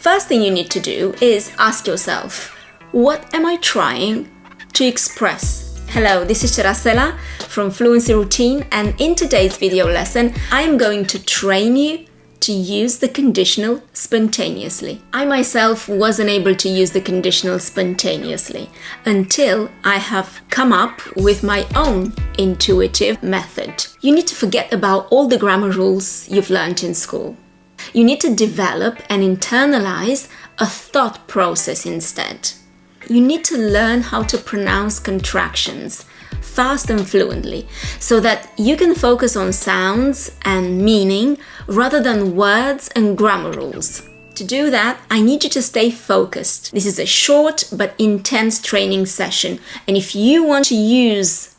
First thing you need to do is ask yourself, what am I trying to express? Hello, this is Cerasela from FluencyRoutine, and in today's video lesson, I'm going to train you to use the conditional spontaneously. I myself wasn't able to use the conditional spontaneously until I have come up with my own intuitive method. You need to forget about all the grammar rules you've learned in school. You need to develop and internalize a thought process instead. You need to learn how to pronounce contractions fast and fluently so that you can focus on sounds and meaning rather than words and grammar rules. To do that, I need you to stay focused. This is a short but intense training session, and if you want to use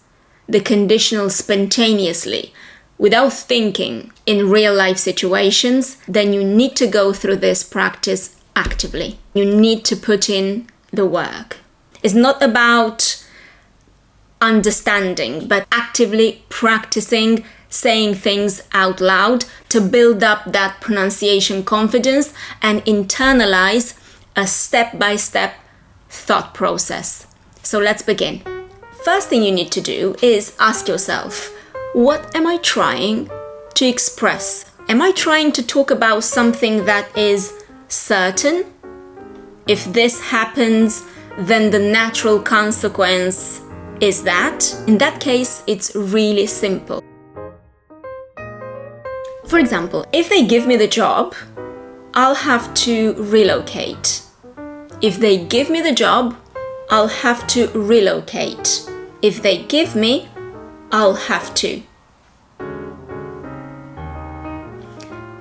the conditional spontaneously without thinking in real life situations, then you need to go through this practice actively. You need to put in the work. It's not about understanding, but actively practicing saying things out loud to build up that pronunciation confidence and internalize a step-by-step thought process. So let's begin. First thing you need to do is ask yourself, what am I trying to express? Am I trying to talk about something that is certain? If this happens, then the natural consequence is that. In that case, it's really simple. For example, if they give me the job, I'll have to relocate. If they give me the job, I'll have to relocate. If they give me, I'll have to.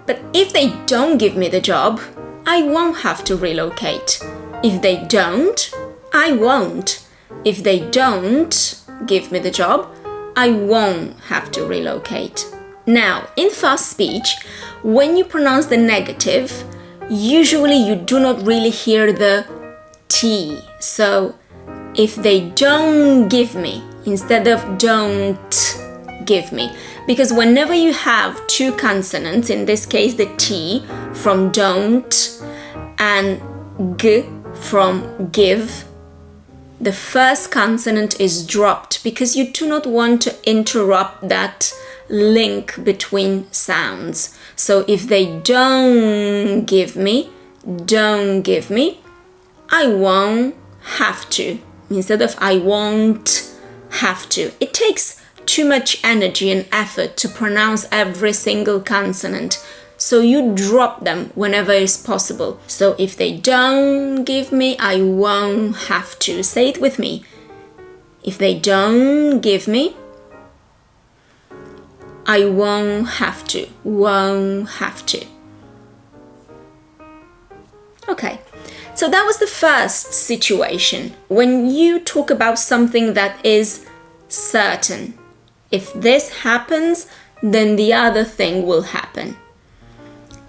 But if they don't give me the job, I won't have to relocate. If they don't, I won't. If they don't give me the job, I won't have to relocate. Now, in fast speech, when you pronounce the negative, usually you do not really hear the T. So, if they don't give me, instead of don't give me, because whenever you have two consonants, in this case the T from don't and G from give, the first consonant is dropped because you do not want to interrupt that link between sounds. So if they don't give me, I won't have to. Instead of I won't have to. It takes too much energy and effort to pronounce every single consonant. So you drop them whenever it's possible. So if they don't give me, I won't have to. Say it with me. If they don't give me, I won't have to. Won't have to. Okay. So that was the first situation. When you talk about something that is certain. If this happens, then the other thing will happen.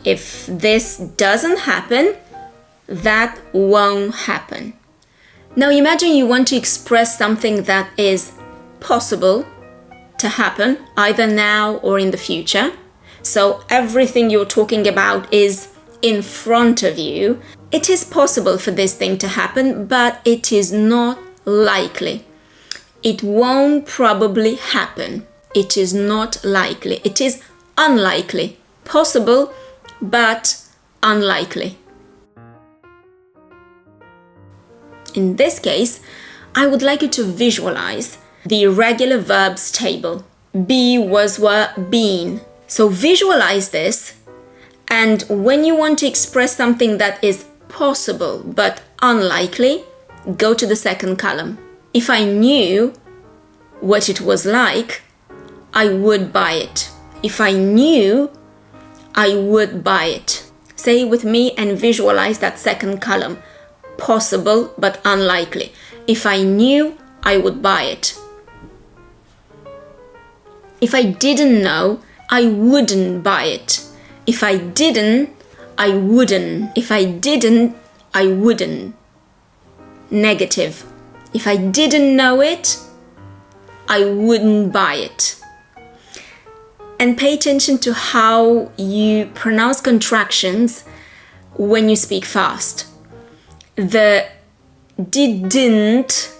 If this doesn't happen, that won't happen. Now imagine you want to express something that is possible to happen either now or in the future. So everything you're talking about is in front of you. It is possible for this thing to happen, but it is not likely. It won't probably happen. It is not likely. It is unlikely. Possible, but unlikely. In this case, I would like you to visualize the irregular verbs table. Be, was, were, been. So visualize this, and when you want to express something that is possible but unlikely, go to the second column. If I knew what it was like, I would buy it. If I knew, I would buy it. Say it with me and visualize that second column. Possible but unlikely. If I knew, I would buy it. If I didn't know, I wouldn't buy it. If I didn't, I wouldn't. If I didn't, I wouldn't. Negative. If I didn't know it, I wouldn't buy it. And pay attention to how you pronounce contractions when you speak fast. The didn't,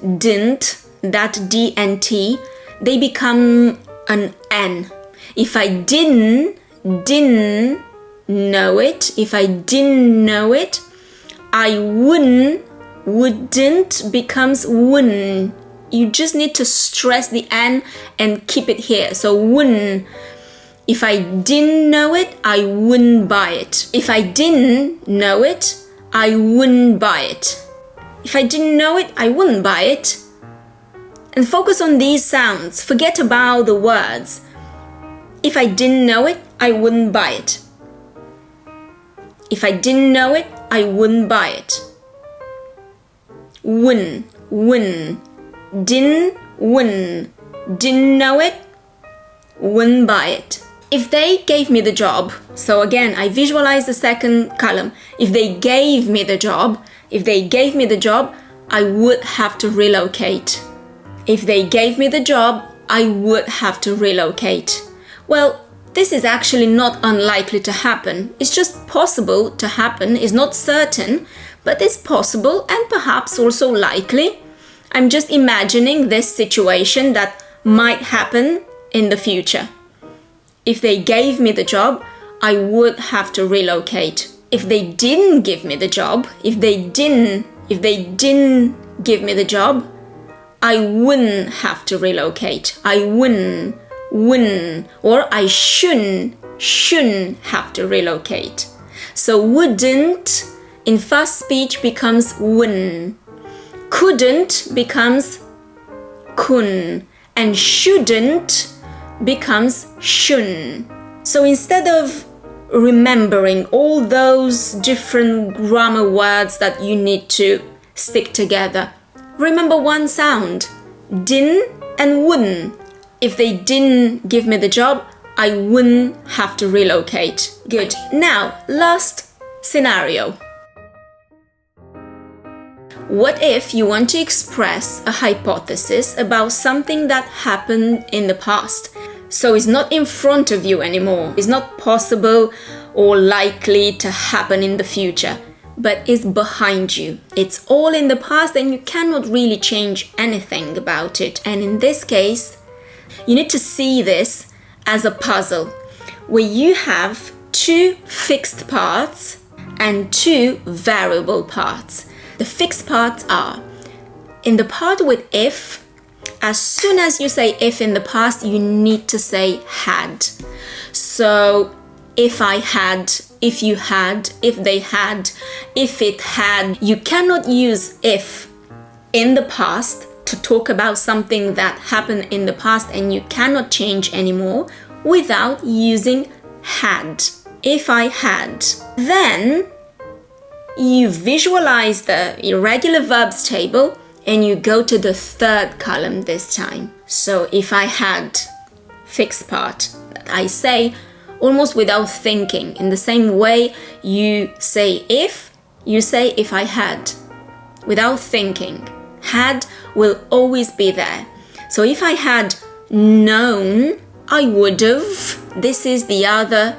that D and T, they become an N. If I didn't know it, if I didn't know it, I wouldn't becomes wouldn't. You just need to stress the N and keep it here. So wouldn't. If I didn't know it, I wouldn't buy it. If I didn't know it, I wouldn't buy it. If I didn't know it, I wouldn't buy it. And focus on these sounds. Forget about the words. If I didn't know it, I wouldn't buy it. If I didn't know it, I wouldn't buy it. Wouldn't. Didn't know it, wouldn't buy it. If they gave me the job, so again, I visualize the second column. If they gave me the job, I would have to relocate. If they gave me the job, I would have to relocate. Well, this is actually not unlikely to happen. It's just possible to happen. It's not certain, but it's possible and perhaps also likely. I'm just imagining this situation that might happen in the future. If they gave me the job, I would have to relocate. If they didn't give me the job, if they didn't give me the job, I wouldn't have to relocate. I wouldn't, or I shouldn't have to relocate. So wouldn't in fast speech becomes wouldn't. Couldn't becomes couldn't, and shouldn't becomes shouldn't. So instead of remembering all those different grammar words that you need to stick together, remember one sound, didn't and wouldn't. If they didn't give me the job, I wouldn't have to relocate. Good. Now, last scenario. What if you want to express a hypothesis about something that happened in the past? So it's not in front of you anymore. It's not possible or likely to happen in the future, but it's behind you. It's all in the past and you cannot really change anything about it. And in this case, you need to see this as a puzzle where you have two fixed parts and two variable parts. The fixed parts are, in the part with if, as soon as you say if in the past, you need to say had. So if I had, if you had, if they had, if it had. You cannot use if in the past to talk about something that happened in the past and you cannot change anymore without using had. If I had, then you visualize the irregular verbs table and you go to the third column this time. So if I had, fixed part, that I say almost without thinking. In the same way you say if I had, without thinking. Had will always be there. So if I had known, I would have. This is the other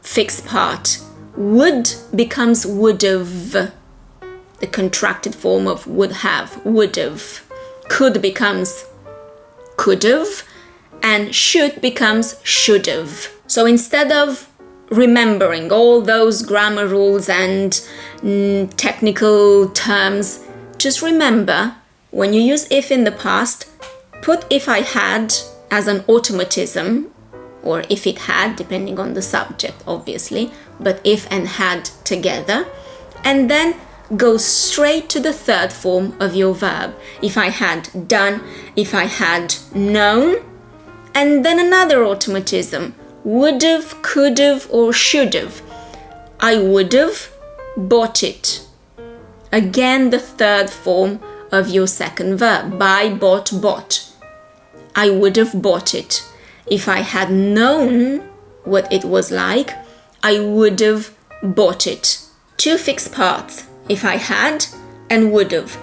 fixed part. Would becomes would have, the contracted form of would have, would have. Could becomes could have, and should becomes should have. So instead of remembering all those grammar rules and technical terms, just remember when you use if in the past, put if I had as an automatism, or if it had, depending on the subject, obviously, but if and had together, and then go straight to the third form of your verb. If I had done, if I had known, and then another automatism, would have, could have, or should have. I would have bought it. Again, the third form of your second verb, buy, bought. I would have bought it. If I had known what it was like, I would have bought it. Two fixed parts, if I had and would have,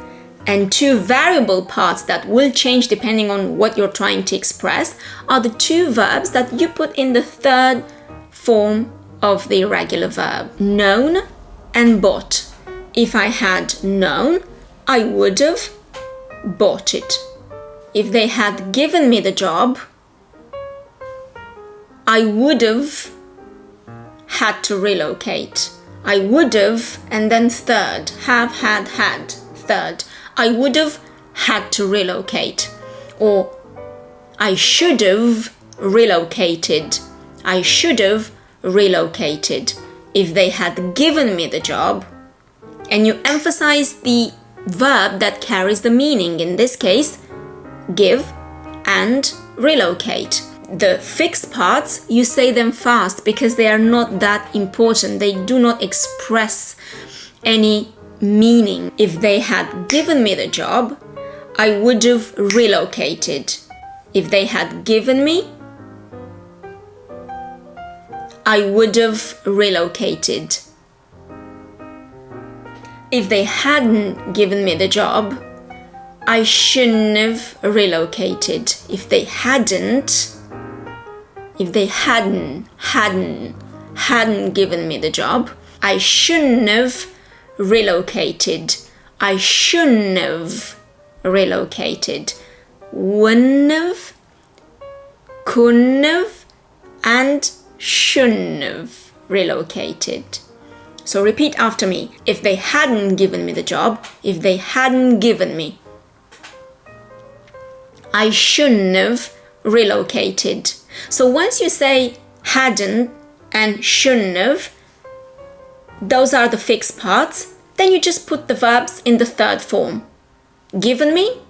and two variable parts that will change depending on what you're trying to express are the two verbs that you put in the third form of the irregular verb, known and bought. If I had known, I would have bought it. If they had given me the job, I would have had to relocate. I would have, and then third, have, had, third. I would have had to relocate. Or I should have relocated. I should have relocated. If they had given me the job, and you emphasize the verb that carries the meaning, in this case, give and relocate. The fixed parts, you say them fast because they are not that important. They do not express any meaning. If they had given me the job, I would have relocated. If they had given me, I would have relocated. If they hadn't given me the job, I shouldn't have relocated. If they hadn't given me the job, I shouldn't have relocated. I shouldn't have relocated. Wouldn't have, couldn't have, and shouldn't have relocated. So repeat after me. If they hadn't given me the job, if they hadn't given me, I shouldn't have relocated. So once you say hadn't and shouldn't have, those are the fixed parts, then you just put the verbs in the third form. Given me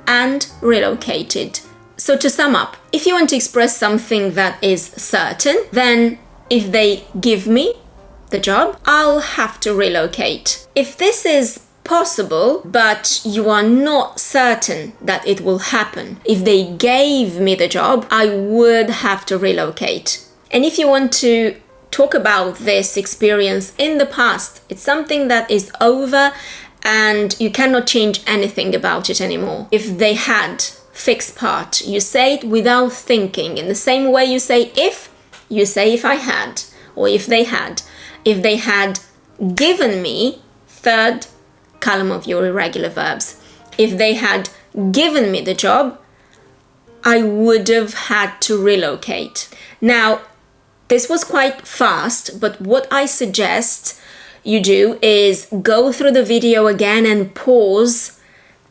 and relocated. So to sum up, if you want to express something that is certain, then if they give me the job, I'll have to relocate. If this is possible, but you are not certain that it will happen, if they gave me the job, I would have to relocate. And if you want to talk about this experience in the past, it's something that is over and you cannot change anything about it anymore. If they had, fixed part, you say it without thinking. In the same way you say if, you say if I had, or if they had. If they had given me, third column of your irregular verbs. If they had given me the job, I would have had to relocate. Now, this was quite fast, but what I suggest you do is go through the video again and pause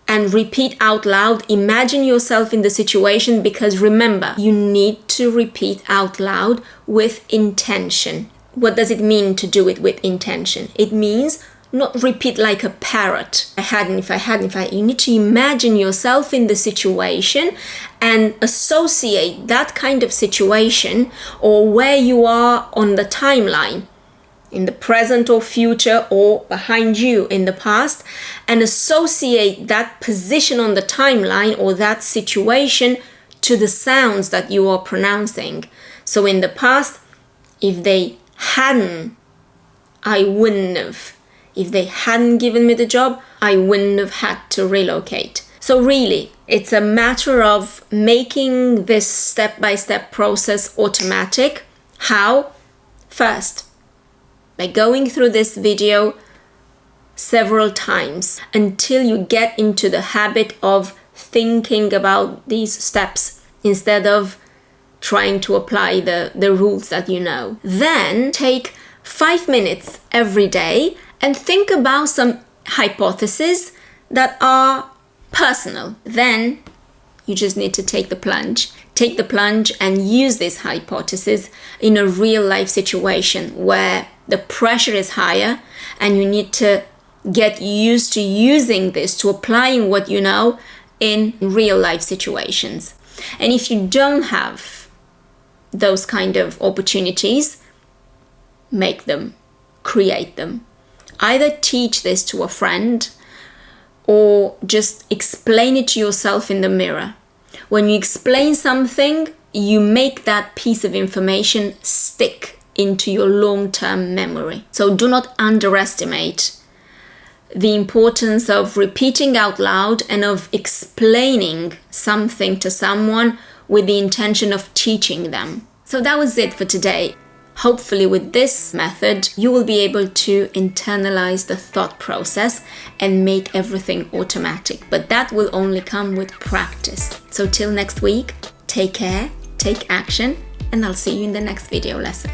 and repeat out loud. Imagine yourself in the situation, because remember, you need to repeat out loud with intention. What does it mean to do it with intention? It means not repeat like a parrot. You need to imagine yourself in the situation and associate that kind of situation or where you are on the timeline, in the present or future, or behind you in the past, and associate that position on the timeline or that situation to the sounds that you are pronouncing. So in the past, if they hadn't, I wouldn't have. If they hadn't given me the job, I wouldn't have had to relocate. So really, it's a matter of making this step-by-step process automatic. How? First, by going through this video several times until you get into the habit of thinking about these steps instead of trying to apply the rules that you know. Then take 5 minutes every day and think about some hypotheses that are personal. Then you just need to take the plunge. Take the plunge and use this hypothesis in a real life situation where the pressure is higher and you need to get used to using this, to applying what you know in real life situations. And if you don't have those kind of opportunities, make them, create them. Either teach this to a friend or just explain it to yourself in the mirror. When you explain something, you make that piece of information stick into your long-term memory. So do not underestimate the importance of repeating out loud and of explaining something to someone with the intention of teaching them. So that was it for today. Hopefully with this method, you will be able to internalize the thought process and make everything automatic. But that will only come with practice. So till next week, take care, take action, and I'll see you in the next video lesson.